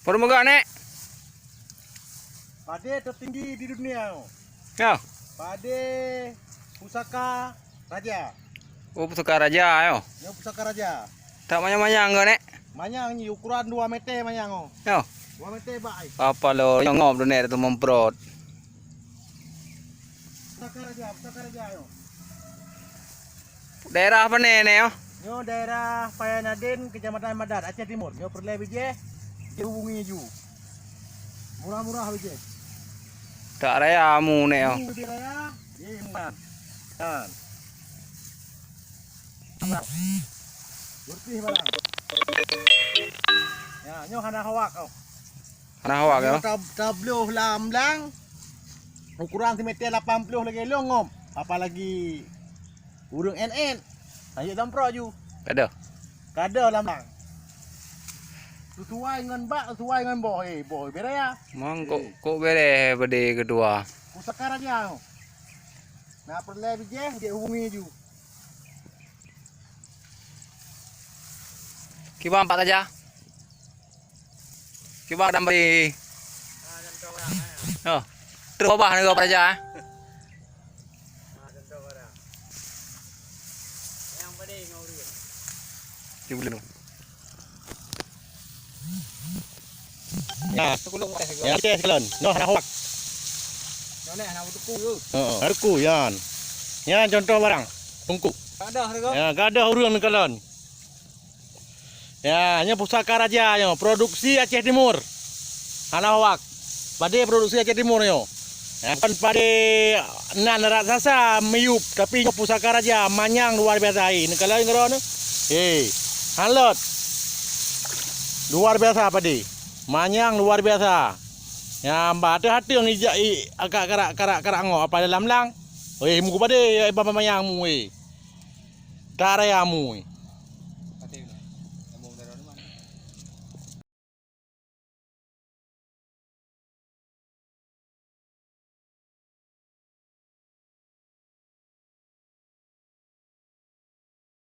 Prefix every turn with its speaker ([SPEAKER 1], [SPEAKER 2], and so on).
[SPEAKER 1] Permoga nek.
[SPEAKER 2] Pade tertinggi di dunia.
[SPEAKER 1] Ya.
[SPEAKER 2] Pade pusaka raja.
[SPEAKER 1] Oh, pusaka raja ayo.
[SPEAKER 2] Ya pusaka raja.
[SPEAKER 1] Tak manyang-manyang enggak nek?
[SPEAKER 2] Manyang ni ukuran 2 meter manyang.
[SPEAKER 1] Yo.
[SPEAKER 2] 2 meter baik.
[SPEAKER 1] Apa lo nyongop tu nek tu memprot.
[SPEAKER 2] Pusaka raja yo.
[SPEAKER 1] Daerah apa nek yo?
[SPEAKER 2] Yo daerah Payanadin, Kecamatan Madar, Aceh Timur. Yo perle bije dihubungi ju. Murah-murah bije.
[SPEAKER 1] Tak raya amu nek yo.
[SPEAKER 2] Di raya, iman. Kan. Bersih barang. Ya, nyo hana hawak kau.
[SPEAKER 1] Ana awak yo.
[SPEAKER 2] Tabluh lamlang. Ukuran meter 80 lagi longom. Apalagi urung NN. Ayo dampro ju.
[SPEAKER 1] Ada.
[SPEAKER 2] Kada lamlang. Tutuai ngan bak, tutuai ngan boy, bere ya.
[SPEAKER 1] Mang kok bere bede kedua.
[SPEAKER 2] Pusaka raja. Nah, perle bije dia hubungi ju.
[SPEAKER 1] Kiba empat aja. Kiba dambai. Oh. Terus bah nego aja. Dibeli.
[SPEAKER 2] Ya, ya teh kelon. Noh hana hawak.
[SPEAKER 1] Yo nek ana tuku yo.
[SPEAKER 2] Heeh, harku yan. Yan contoh barang. Tungku.
[SPEAKER 1] Ada nego.
[SPEAKER 2] Ya, gadah urang kelon. Ya, nya pusaka raja yo, produksi Aceh Timur. Hana hawak. Pade produksi Aceh Timur yo. Ya, kan pade nan raksasa meyup tapi pusaka raja manyang luar biasa ini. Kalau ngeron halot. Luar biasa pade. Manyang luar biasa. Ya, mbak ada hati yang ijak agak karak ngo apa dalam lang. Oi, muku pade bapa manyang mu Tak rayamu.